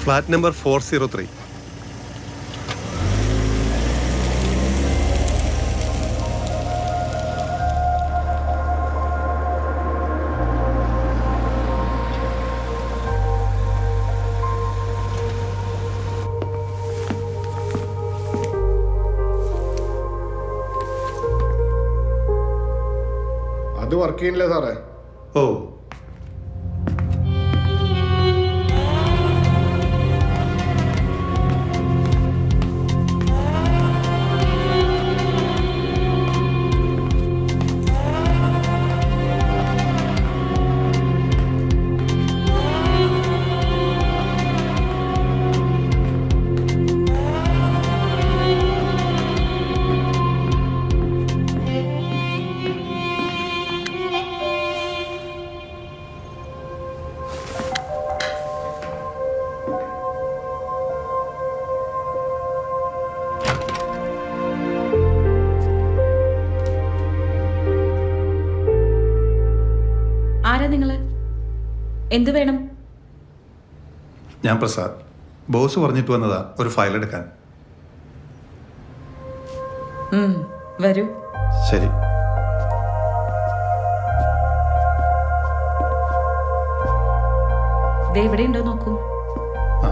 Flat number 403. അത് work ചെയ്യില്ല സാറേ. ഓ, ആരാ നിങ്ങള്? എന്ത് വേണം? ഞാൻ പ്രസാദ്. ബോസ് പറഞ്ഞിട്ട് വന്നതാ ഒരു ഫയൽ എടുക്കാൻ. വരൂ. ശരി. ദേ ഇവിടെ ഉണ്ടോ നോക്കൂ. ആ,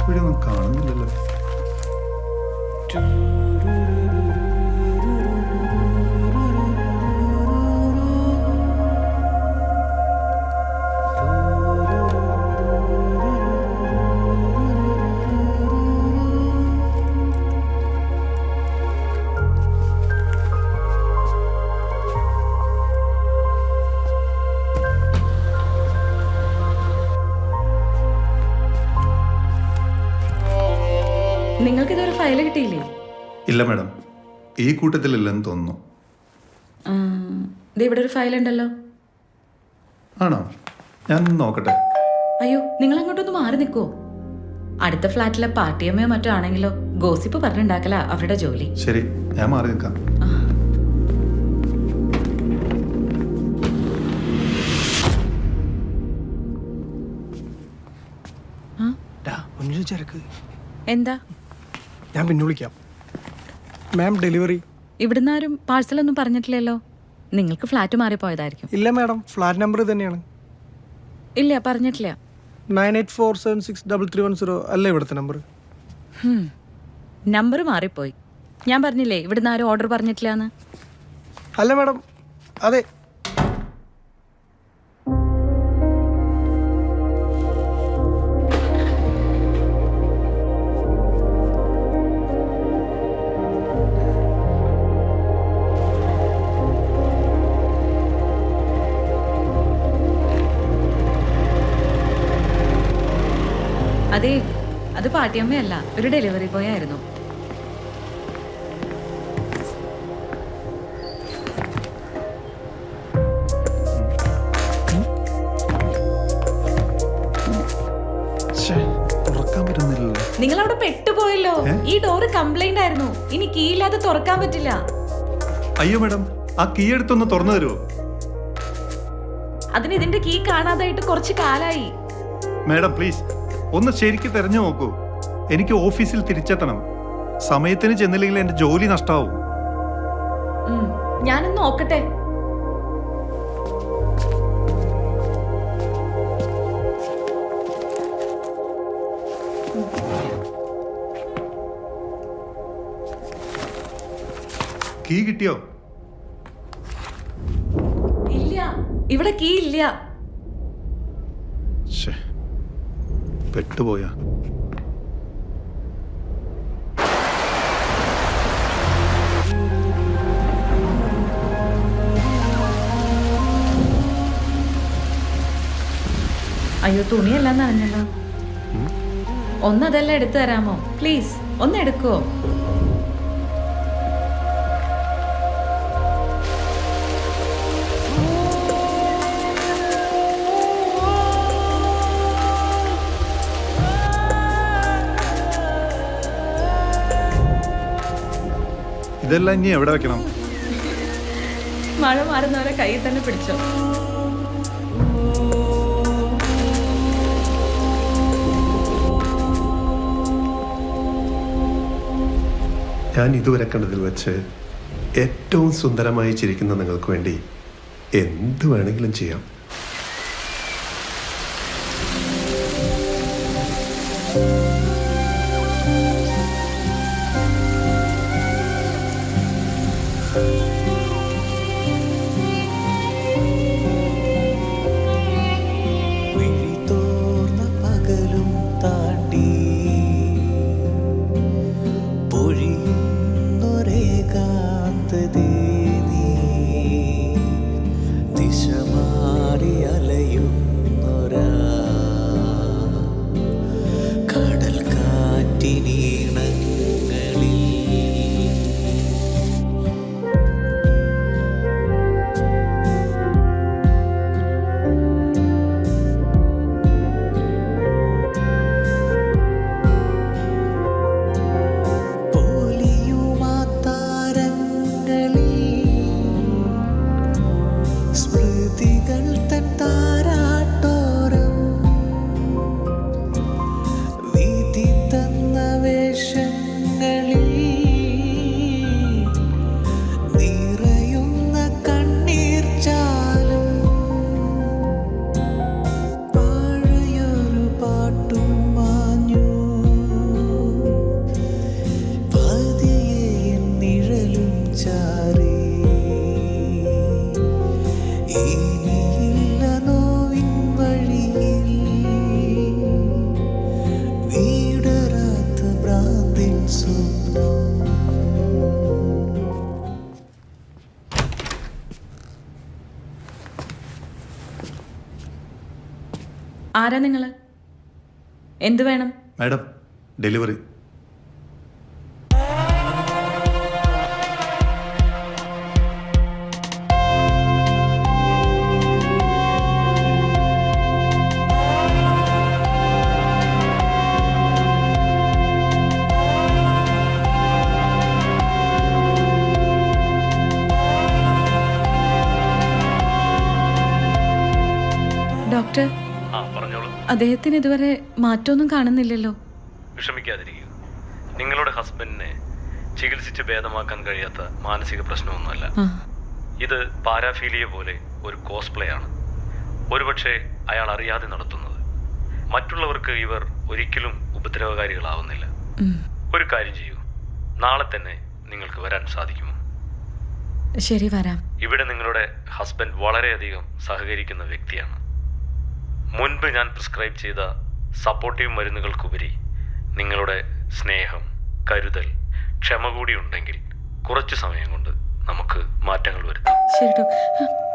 ഇവിടെ ഒന്നും കാണുന്നില്ലല്ലോ. നിങ്ങൾക്ക് ഇതൊരു ഫയൽ കിട്ടിയില്ലേ? ഇല്ല മാഡം, ഈ കൂട്ടത്തിലില്ലെന്ന് തോന്നുന്നു. ദേ ഇവിടെ ഒരു ഫയൽ ഉണ്ടല്ലോ. ആണോ? ഞാൻ നോക്കട്ടെ. അയ്യോ, നിങ്ങൾ അങ്ങോട്ടൊന്ന് മാറി നിൽക്കോ. അടുത്ത ഫ്ലാറ്റിലെ പാർട്ടിയമ്മയോ മറ്റോ ആണെങ്കിലോ ഗോസിപ്പ് പറഞ്ഞുണ്ടാക്കല അവരുടെ ജോലി. ശരി, ഞാൻ മാറി നിൽക്കാം. എന്താ? ഞാൻ പിന്നെ വിളിക്കാം. മാം, ഡെലിവറി. ഇവിടുന്ന് ആരും പാഴ്സലൊന്നും പറഞ്ഞിട്ടില്ലല്ലോ. നിങ്ങൾക്ക് ഫ്ലാറ്റ് മാറിപ്പോയതായിരിക്കും. ഇല്ല മാഡം, ഫ്ലാറ്റ് നമ്പർ തന്നെയാണ്. ഇല്ല, പറഞ്ഞിട്ടില്ല. 9847633110 അല്ല ഇവിടുത്തെ നമ്പർ. നമ്പർ മാറിപ്പോയി. ഞാൻ പറഞ്ഞില്ലേ ഇവിടുന്ന് ആരും ഓർഡർ പറഞ്ഞിട്ടില്ലാന്ന്. അല്ല മാഡം, അതെ. അതെ, അത് പാട്ടിയമ്മയല്ല, ഒരു ഡെലിവറി ബോയ് ആയിരുന്നു. നിങ്ങൾ അവിടെ പെട്ടുപോയല്ലോ. ഈ ഡോറ് കംപ്ലൈന്റ് ആയിരുന്നു. ഇനി കീ ഇല്ലാതെ തുറക്കാൻ പറ്റില്ല. അയ്യോ മാഡം, ആ കീ എടുത്തൊന്ന് തുറന്നു തരുമോ? അതിന് ഇതിന്റെ കീ കാണാതായിട്ട് കുറച്ച് കാലായി. മാഡം പ്ലീസ് ഒന്ന് ശരിക്ക് തെരഞ്ഞു നോക്കൂ. എനിക്ക് ഓഫീസിൽ തിരിച്ചെത്തണം. സമയത്തിന് ചെന്നില്ലെങ്കിൽ എന്റെ ജോലി നഷ്ടാവും. ഞാനൊന്ന് നോക്കട്ടെ. കീ കിട്ടിയോ? ഇല്ല, ഇവിടെ കീ ഇല്ല. പെട്ടുപോയാ. അയ്യോ, തുണിയെല്ലാം നനഞ്ഞല്ലോ. ഒന്നതെല്ലാം എടുത്തു തരാമോ പ്ലീസ്? ഒന്ന് എടുക്കുവോ? ഇതെല്ലാം ഇനി എവിടെ വെക്കണം? മഴ മാറുന്നവരെ കയ്യിൽ തന്നെ പിടിച്ചോ. ഞാൻ ഇതുവരെ കണ്ടതിൽ വെച്ച് ഏറ്റവും സുന്ദരമായി ചിരിക്കുന്ന നിങ്ങൾക്ക് വേണ്ടി എന്ത് വേണമെങ്കിലും ചെയ്യാം. ആരാ നിങ്ങള്? എന്ത് വേണം? Madam, delivery. ഡോക്ടർ, അദ്ദേഹത്തിന് ഇതുവരെ മാറ്റമൊന്നും കാണുന്നില്ലല്ലോ. വിഷമിക്കാതിരിക്കുക. നിങ്ങളുടെ ഹസ്ബൻഡിനെ ചികിത്സിച്ച് ഭേദമാക്കാൻ കഴിയാത്ത മാനസിക പ്രശ്നമൊന്നുമല്ല. ഇത് പാരാഫീലിയ പോലെ ഒരു കോസ്പ്ലേ ആണ്. ഒരുപക്ഷെ അയാൾ അറിയാതെ നടത്തുന്നത്. മറ്റുള്ളവർക്ക് ഇവർ ഒരിക്കലും ഉപദ്രവകാരികളാവുന്നില്ല. ഒരു കാര്യം ചെയ്യൂ, നാളെ തന്നെ നിങ്ങൾക്ക് വരാൻ സാധിക്കുമോ? ശരി, വരാം. ഇവിടെ നിങ്ങളുടെ ഹസ്ബൻഡ് വളരെയധികം സഹകരിക്കുന്ന വ്യക്തിയാണ്. മുൻപ് ഞാൻ പ്രിസ്ക്രൈബ് ചെയ്ത സപ്പോർട്ടീവ് മരുന്നുകൾക്കുപരി നിങ്ങളുടെ സ്നേഹം, കരുതൽ, ക്ഷമ കൂടി ഉണ്ടെങ്കിൽ കുറച്ചു സമയം കൊണ്ട് നമുക്ക് മാറ്റങ്ങൾ വരുത്താം. ശരി ഡോക്ടർ.